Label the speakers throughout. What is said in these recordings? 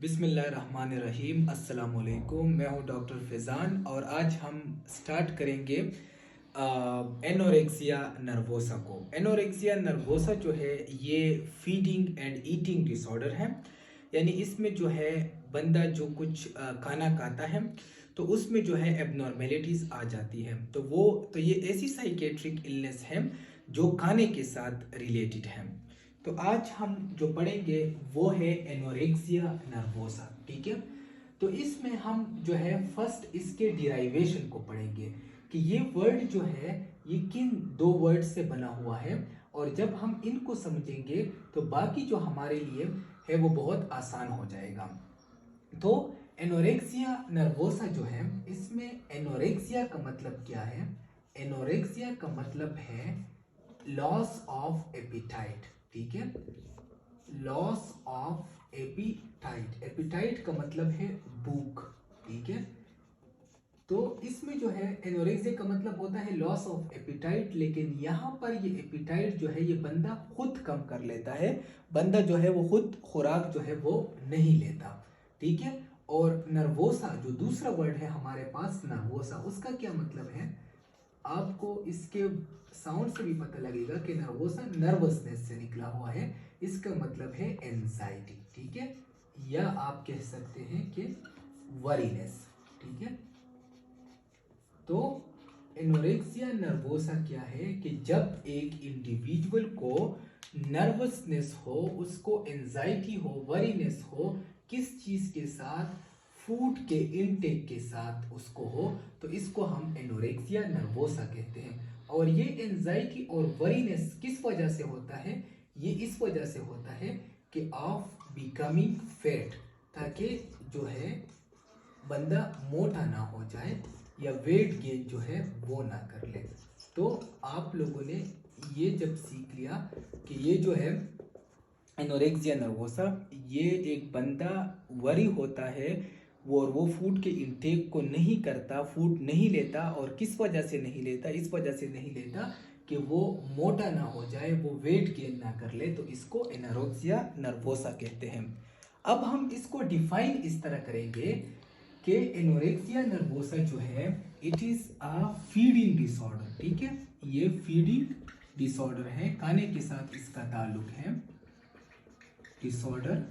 Speaker 1: बिस्मिल्लाहिर्रहमानिर्रहीम। अस्सलाम वालेकुम। मैं हूं डॉक्टर फैज़ान और आज हम स्टार्ट करेंगे एनोरेक्सिया नर्वोसा को। एनोरेक्सिया नर्वोसा जो है ये फीडिंग एंड ईटिंग डिसऑर्डर है। यानी इसमें जो है बंदा जो कुछ खाना खाता है तो उसमें जो है एबनॉर्मेलिटीज़ आ जाती है। तो ये ऐसी साइकेट्रिक इलनेस है जो खाने के साथ रिलेटेड है। तो आज हम जो पढ़ेंगे वो है एनोरेक्सिया नर्वोसा। ठीक है, तो इसमें हम जो है फर्स्ट इसके डिराइवेशन को पढ़ेंगे कि ये वर्ड जो है ये किन दो वर्ड से बना हुआ है, और जब हम इनको समझेंगे तो बाकी जो हमारे लिए है वो बहुत आसान हो जाएगा। तो एनोरेक्सिया नर्वोसा जो है, इसमें एनोरेक्सिया का मतलब क्या है? एनोरेक्सिया का मतलब है लॉस ऑफ एपिटाइट। ठीक है, लॉस ऑफ एपिटाइट। एपिटाइट का मतलब है भूख। ठीक है, तो इसमें जो है एनोरेक्सिया का मतलब होता है लॉस ऑफ एपिटाइट, लेकिन यहाँ पर ये एपिटाइट जो है ये बंदा खुद कम कर लेता है। बंदा जो है वो खुद खुराक जो है वो नहीं लेता। ठीक है, और नर्वोसा जो दूसरा वर्ड है हमारे पास नर्वोसा, उसका क्या मतलब है? आपको इसके साउंड से भी पता लगेगा कि नर्वोसा नर्वसनेस से निकला हुआ है। इसका मतलब है एंजाइटी। ठीक है, या आप कह सकते हैं कि वरीनेस। ठीक है, तो एनोरेक्सिया नर्वोसा क्या है कि जब एक इंडिविजुअल को नर्वसनेस हो, उसको एंजाइटी हो, वरीनेस हो, किस चीज के साथ? फूड के इनटेक के साथ उसको हो, तो इसको हम एनोरेक्सिया नर्वोसा कहते हैं। और ये एंजाइटी और वरीनेस किस वजह से होता है? ये इस वजह से होता है कि ऑफ बिकमिंग फैट, ताकि जो है बंदा मोटा ना हो जाए या वेट गेन जो है वो ना कर ले। तो आप लोगों ने ये जब सीख लिया कि ये जो है एनोरेक्सिया नर्वोसा, ये एक बंदा वरी होता है वो फूड के इंटेक को नहीं करता, फूड नहीं लेता। और किस वजह से नहीं लेता? इस वजह से नहीं लेता कि वो मोटा ना हो जाए, वो वेट गेन ना कर ले। तो इसको एनोरेक्सिया नर्वोसा कहते हैं। अब हम इसको डिफाइन इस तरह करेंगे कि एनोरेक्सिया नर्वोसा जो है it is a feeding disorder. ठीक है, ये फीडिंग डिसऑर्डर है, खाने के साथ इसका ताल्लुक है। डिसऑर्डर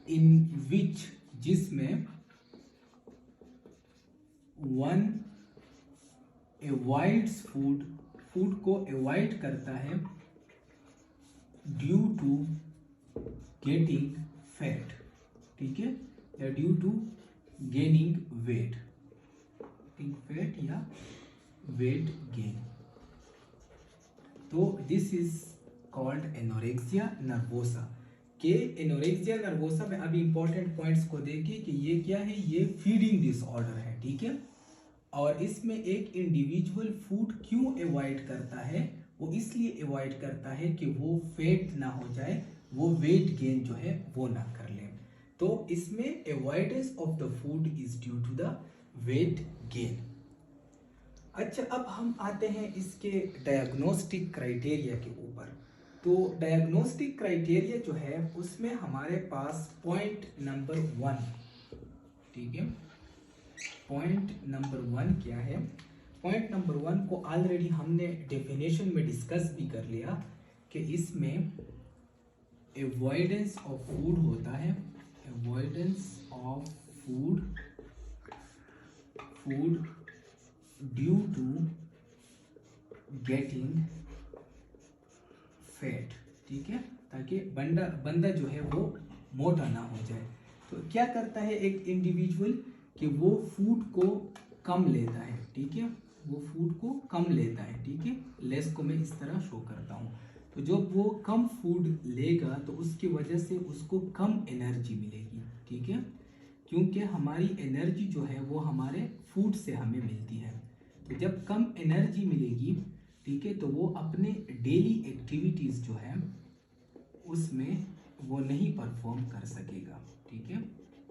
Speaker 1: इन विच, जिसमें वन अवॉइड्स फूड, फूड को अवॉइड करता है ड्यू टू गेटिंग फैट। ठीक है, या due to gaining weight, fat या वेट गेन। तो this is called anorexia nervosa. के एनोरेक्सिया नर्वोसा में अभी इंपॉर्टेंट पॉइंट्स को देखिए कि ये क्या है? ये फीडिंग डिसऑर्डर है। ठीक है, और इसमें एक इंडिविजुअल फूड क्यों अवॉइड करता है? वो इसलिए अवॉइड करता है कि वो फैट ना हो जाए, वो वेट गेन जो है वो ना कर ले। तो इसमें avoidance of the food is due to the weight gain. अच्छा, अब हम आते हैं इसके डायग्नोस्टिक क्राइटेरिया के ऊपर। तो डायग्नोस्टिक क्राइटेरिया जो है उसमें हमारे पास पॉइंट नंबर 1। ठीक है, पॉइंट नंबर 1 क्या है? पॉइंट नंबर 1 को ऑलरेडी हमने डेफिनेशन में डिस्कस भी कर लिया कि इसमें अवॉइडेंस ऑफ फूड होता है। Avoidance of food due to getting fat. ठीक है, ताकि बंदा जो है वो मोटा ना हो जाए। तो क्या करता है एक इंडिविजुअल कि वो फूड को कम लेता है। ठीक है, वो फूड को कम लेता है। ठीक है, लेस को मैं इस तरह शो करता हूँ। तो जब वो कम फूड लेगा तो उसकी वजह से उसको कम एनर्जी मिलेगी। ठीक है, क्योंकि हमारी एनर्जी जो है वो हमारे फूड से हमें मिलती है। तो जब कम एनर्जी मिलेगी, ठीक है, तो वो अपने डेली एक्टिविटीज़ जो है उसमें वो नहीं परफॉर्म कर सकेगा। ठीक है,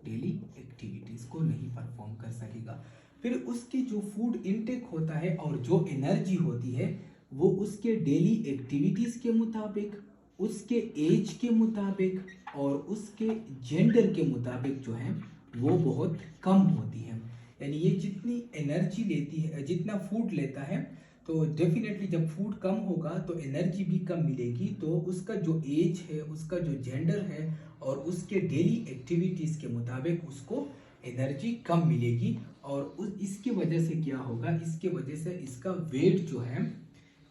Speaker 1: डेली एक्टिविटीज़ को नहीं परफॉर्म कर सकेगा। फिर उसकी जो फूड इनटेक होता है और जो एनर्जी होती है वो उसके डेली एक्टिविटीज़ के मुताबिक उसके एज के मुताबिक और उसके जेंडर के मुताबिक जो है वो बहुत कम होती है। यानी ये जितनी एनर्जी लेती है, जितना फूड लेता है, तो डेफिनेटली जब फूड कम होगा तो एनर्जी भी कम मिलेगी। तो उसका जो एज है, उसका जो जेंडर है और उसके डेली एक्टिविटीज़ के मुताबिक उसको एनर्जी कम मिलेगी। और इसकी वजह से क्या होगा, इसके वजह से इसका वेट जो है,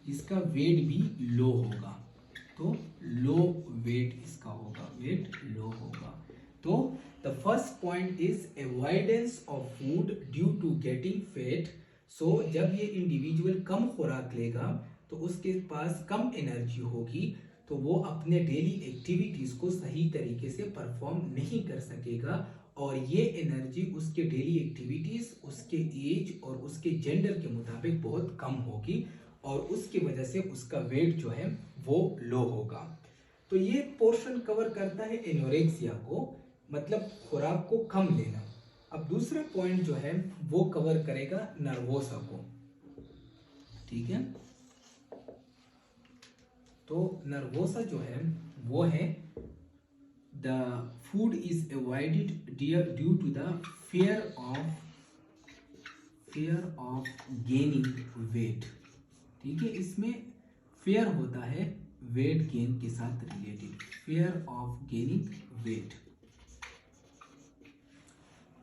Speaker 1: इसका वेट भी लो होगा। तो लो वेट इसका होगा, वेट लो होगा। तो the first point is avoidance of food due to getting fat. So जब ये इंडिविजुअल कम खुराक लेगा तो उसके पास कम एनर्जी होगी, तो वो अपने डेली एक्टिविटीज को सही तरीके से परफॉर्म नहीं कर सकेगा। और ये एनर्जी उसके डेली एक्टिविटीज, उसके एज और उसके जेंडर के मुताबिक बहुत कम होगी और उसकी वजह से उसका वेट जो है वो लो होगा। तो ये पोर्शन कवर करता है एनोरेक्सिया को, मतलब खुराक को कम लेना। अब दूसरा पॉइंट जो है वो कवर करेगा नर्वोसा को, ठीक है। तो नर्वोसा जो है वो है the food is avoided due to the fear of gaining weight, ठीक है। इसमें फेयर होता है वेट गेन के साथ related, fair of gaining wait.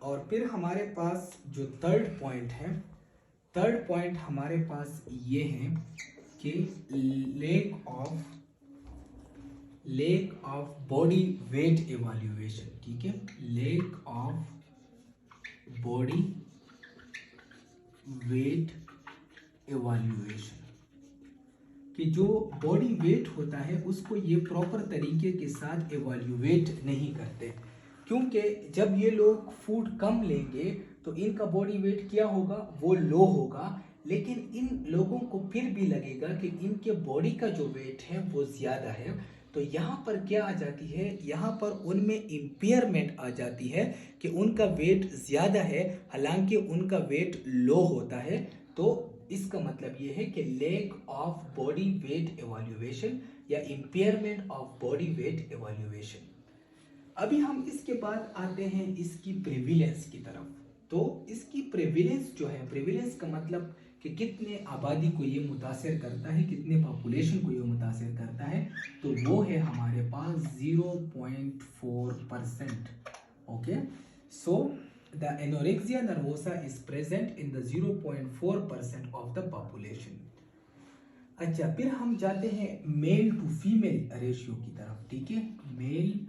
Speaker 1: और फिर हमारे पास जो थर्ड पॉइंट है, थर्ड पॉइंट हमारे पास ये है कि lack of body weight evaluation, ठीक है। Lake of body weight evaluation, कि जो बॉडी वेट होता है उसको ये प्रॉपर तरीके के साथ इवैल्यूएट नहीं करते। क्योंकि जब ये लोग फूड कम लेंगे तो इनका बॉडी वेट क्या होगा, वो लो होगा। लेकिन इन लोगों को फिर भी लगेगा कि इनके बॉडी का जो वेट है वो ज़्यादा है। तो यहाँ पर क्या आ जाती है, यहाँ पर उनमें इम्पेयरमेंट आ जाती है कि उनका वेट ज़्यादा है हालांकि उनका वेट लो होता है। तो इसका मतलब ये है कि lack of body weight evaluation या impairment of body weight evaluation. अभी हम इसके बाद आते हैं इसकी प्रेविलेंस की तरफ। तो इसकी प्रेविलेंस जो है, प्रेविलेंस का मतलब कि कितने आबादी को ये मुतासिर करता है, कितने पॉपुलेशन को ये मुतासिर करता है, तो वो है हमारे पास 0.4%। Okay, so the anorexia nervosa is present in the 0.4% of the population. अच्छा, फिर हम जाते हैं मेल टू फीमेल रेशियो की तरफ, ठीक है। मेल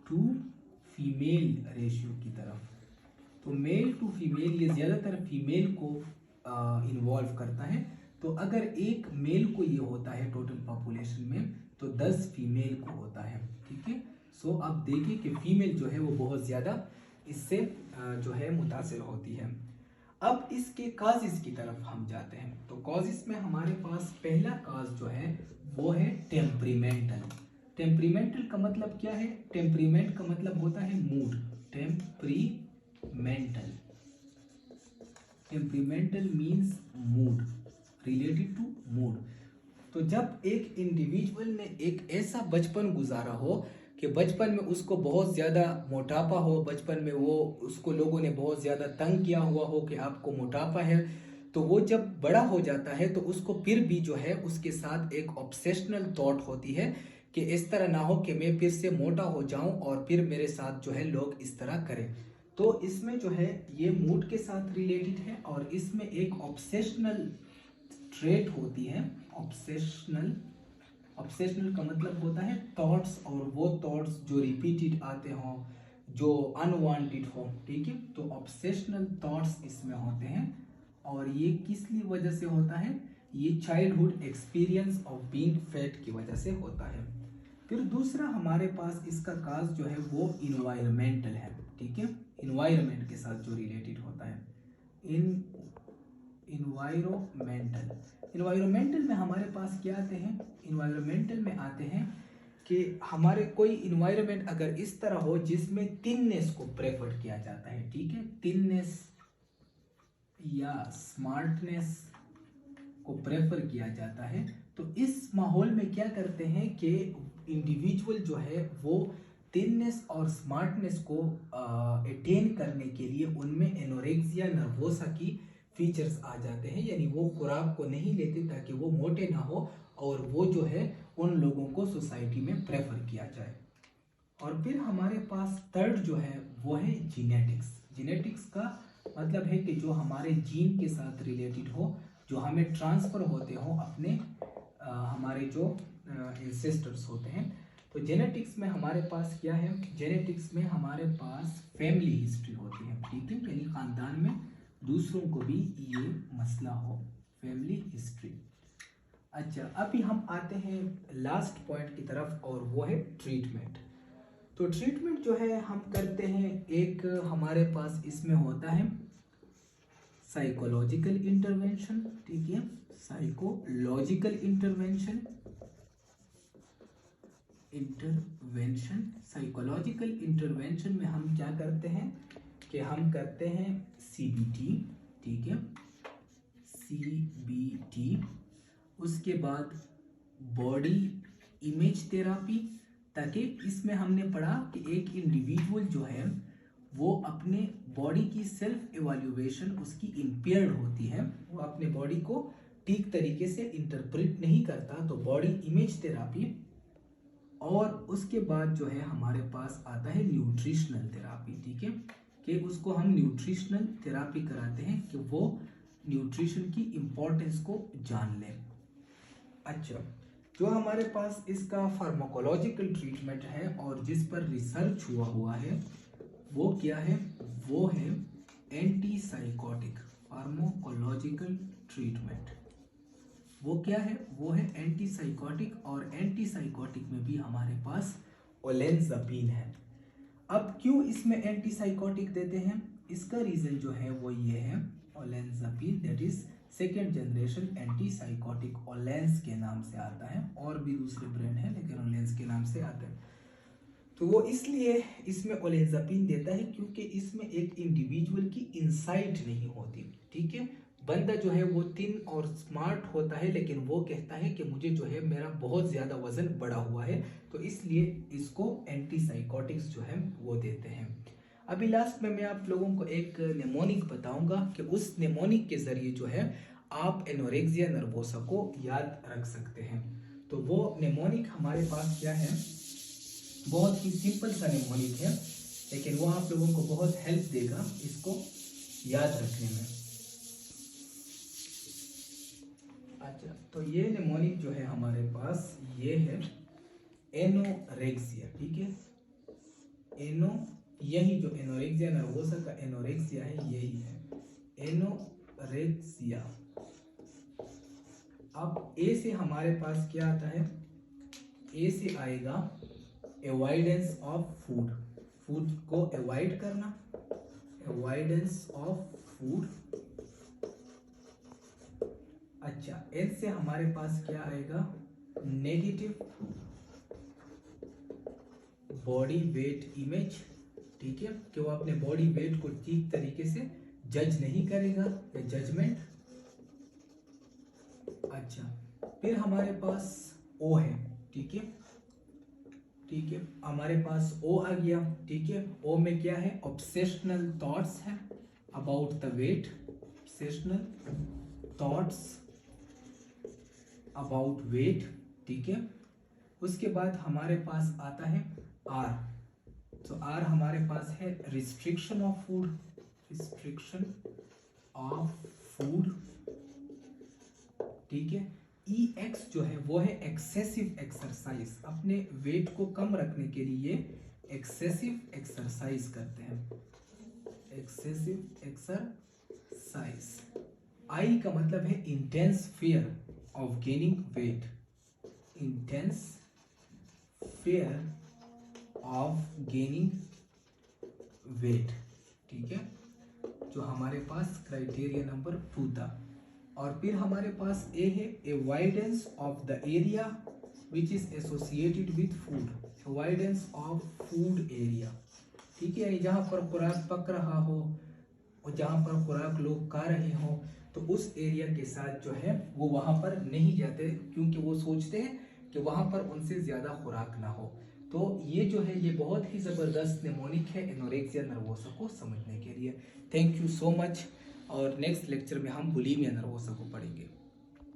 Speaker 1: टू फीमेल रेशियो की तरफ। तो मेल टू फीमेल ये ज़्यादातर फीमेल को इन्वॉल्व करता है। तो अगर एक मेल को ये होता है टोटल पॉपुलेशन में, तो 10 फीमेल को होता है, ठीक है। सो आप देखिए कि फीमेल जो है वो बहुत ज़्यादा इससे जो है मुतासिर होती है। अब इसके काजेस की तरफ हम जाते हैं। तो कॉजेस में हमारे पास पहला काज जो है वो है टेम्परीमेंटल। टेम्परीमेंटल का मतलब क्या है, टेम्परीमेंट का मतलब होता है mood. Temperamental, temperamental means mood, related to mood. तो जब एक इंडिविजुअल ने एक ऐसा बचपन गुजारा हो कि बचपन में उसको बहुत ज़्यादा मोटापा हो, बचपन में वो उसको लोगों ने बहुत ज़्यादा तंग किया हुआ हो कि आपको मोटापा है, तो वो जब बड़ा हो जाता है तो उसको फिर भी जो है उसके साथ एक ऑब्सेशनल थॉट होती है कि इस तरह ना हो कि मैं फिर से मोटा हो जाऊं और फिर मेरे साथ जो है लोग इस तरह करें। तो इसमें जो है ये मूड के साथ रिलेटेड है और इसमें एक ऑब्सेशनल ट्रेट होती है। ऑब्सेशनल, ऑब्सेशनल का मतलब होता है थॉट्स, और वो थॉट्स जो रिपीटेड आते हों, जो अनवांटेड हो, ठीक है। तो ऑब्सेशनल थॉट्स इसमें होते हैं और ये किस लिए वजह से होता है, ये childhood experience of being fat की वजह से होता है। फिर दूसरा हमारे पास इसका काज जो है वो इन्वायरमेंटल है, ठीक है। इन्वायरमेंट के साथ जो रिलेटेड होता है, इन्वायरमेंटल में हमारे पास क्या आते हैं, इन्वायरमेंटल में आते हैं कि हमारे कोई इन्वायरमेंट अगर इस तरह हो जिसमें थिननेस को प्रेफर किया जाता है, ठीक है, थिननेस या स्मार्टनेस को प्रेफर किया जाता है, तो इस माहौल में क्या करते हैं कि इंडिविजुअल जो है वो थिननेस और स्मार्टनेस को अटेन करने के लिए उनमें एनोरेक्सिया नर्वोसा की फीचर्स आ जाते हैं, यानी वो खुराक को नहीं लेते ताकि वो मोटे ना हो, और वो जो है उन लोगों को सोसाइटी में प्रेफर किया जाए। और फिर हमारे पास थर्ड जो है वो है जीनेटिक्स। जीनेटिक्स का मतलब है कि जो हमारे जीन के साथ रिलेटेड हो, जो हमें ट्रांसफ़र होते हो अपने हमारे जो इंसेस्टर्स होते हैं। तो जेनेटिक्स में हमारे पास क्या है, जेनेटिक्स में हमारे पास फैमिली हिस्ट्री होती है, ठीक है, यानी ख़ानदान में दूसरों को भी ये मसला हो, फैमिली हिस्ट्री। अच्छा, अभी हम आते हैं लास्ट पॉइंट की तरफ और वो है ट्रीटमेंट। तो ट्रीटमेंट जो है हम करते हैं, एक हमारे पास इसमें होता है साइकोलॉजिकल इंटरवेंशन, ठीक है, साइकोलॉजिकल इंटरवेंशन। साइकोलॉजिकल इंटरवेंशन में हम क्या करते हैं कि हम करते हैं सीबीटी, ठीक है, सीबीटी। उसके बाद बॉडी इमेज थेरापी, ताकि इसमें हमने पढ़ा कि एक इंडिविजुअल जो है वो अपने बॉडी की सेल्फ एवेल्युएशन उसकी इम्पेयर्ड होती है, वो अपने बॉडी को ठीक तरीके से इंटरप्रेट नहीं करता, तो बॉडी इमेज थेरापी। और उसके बाद जो है हमारे पास आता है न्यूट्रिशनल थेरापी, ठीक है, कि उसको हम न्यूट्रिशनल थेरापी कराते हैं कि वो न्यूट्रिशन की इम्पोर्टेंस को जान लें। अच्छा, जो हमारे पास इसका फार्माकोलॉजिकल ट्रीटमेंट है और जिस पर रिसर्च हुआ है वो क्या है, वो है एंटीसाइकोटिक फार्माकोलॉजिकल ट्रीटमेंट। वो क्या है, वो है एंटीसाइकोटिक, और एंटीसाइकोटिक में भी हमारे पास ओलेंजापिन है। अब क्यों इसमें एंटीसाइकोटिक देते हैं, इसका रीज़न जो है वो ये है, olanzapine that is second generation antipsychotic, Oleanz के नाम से आता है, और भी दूसरे ब्रांड है लेकिन ओलेंस के नाम से आता है। तो वो इसलिए इसमें ओलेंजापिन देता है क्योंकि इसमें एक इंडिविजुअल की इंसाइट नहीं होती, ठीक है। बंदा जो है वो थिन और स्मार्ट होता है, लेकिन वो कहता है कि मुझे जो है मेरा बहुत ज़्यादा वजन बढ़ा हुआ है, तो इसलिए इसको एंटीसाइकोटिक्स जो है वो देते हैं। अभी लास्ट में मैं आप लोगों को एक नेमोनिक बताऊंगा कि उस नेमोनिक के ज़रिए जो है आप एनोरेक्सिया नर्वोसा को याद रख सकते हैं। तो वो नेमोनिक हमारे पास क्या है, बहुत ही सिंपल सा नेमोनिक है, लेकिन वो आप लोगों को बहुत हेल्प देगा इसको याद रखने में। अच्छा, तो ये नेमोनिक जो है हमारे पास ये है एनोरेक्सिया, ठीक है, यही जो एनोरेक्सिया नर्वोसा का एनोरेक्सिया है यही है एनोरेक्सिया। अब ए से हमारे पास क्या आता है, ए से आएगा अवॉइडेंस ऑफ फूड, फूड को अवॉइड करना, अवॉइडेंस ऑफ फूड। अच्छा, एन से हमारे पास क्या आएगा, नेगेटिव बॉडी वेट इमेज, ठीक है, कि वो अपने बॉडी वेट को ठीक तरीके से जज नहीं करेगा, या जजमेंट। अच्छा, फिर हमारे पास ओ है, ठीक है, ठीक है, हमारे पास ओ आ गया, ठीक है। ओ में क्या है, ऑब्सेशनल थॉट्स है about the weight, obsessional thoughts about weight, ठीक है। उसके बाद हमारे पास आता है आर, तो आर हमारे पास है restriction of food, restriction of food, ठीक है। ई एक्स जो है वो है एक्सेसिव एक्सरसाइज, अपने वेट को कम रखने के लिए एक्सेसिव एक्सरसाइज करते हैं, एक्सेसिव एक्सरसाइज। आई का मतलब है intense fear of gaining wait, intense fear of gaining weight, ठीक है, जो हमारे पास क्राइटेरिया नंबर 2 था। और फिर हमारे पास ए है avoidance of the area which is associated with food, avoidance of food area, ठीक है, जहाँ पर खुराक पक रहा हो और जहाँ पर खुराक लोग खा रहे हो, तो उस एरिया के साथ जो है वो वहाँ पर नहीं जाते, क्योंकि वो सोचते हैं कि वहाँ पर उनसे ज़्यादा खुराक ना हो। तो ये जो है ये बहुत ही ज़बरदस्त नेमोनिक है एनोरेक्सिया नर्वोसा को समझने के लिए। Thank you so much. और नेक्स्ट लेक्चर में हम बुलीमिया नर्वोसा को पढ़ेंगे।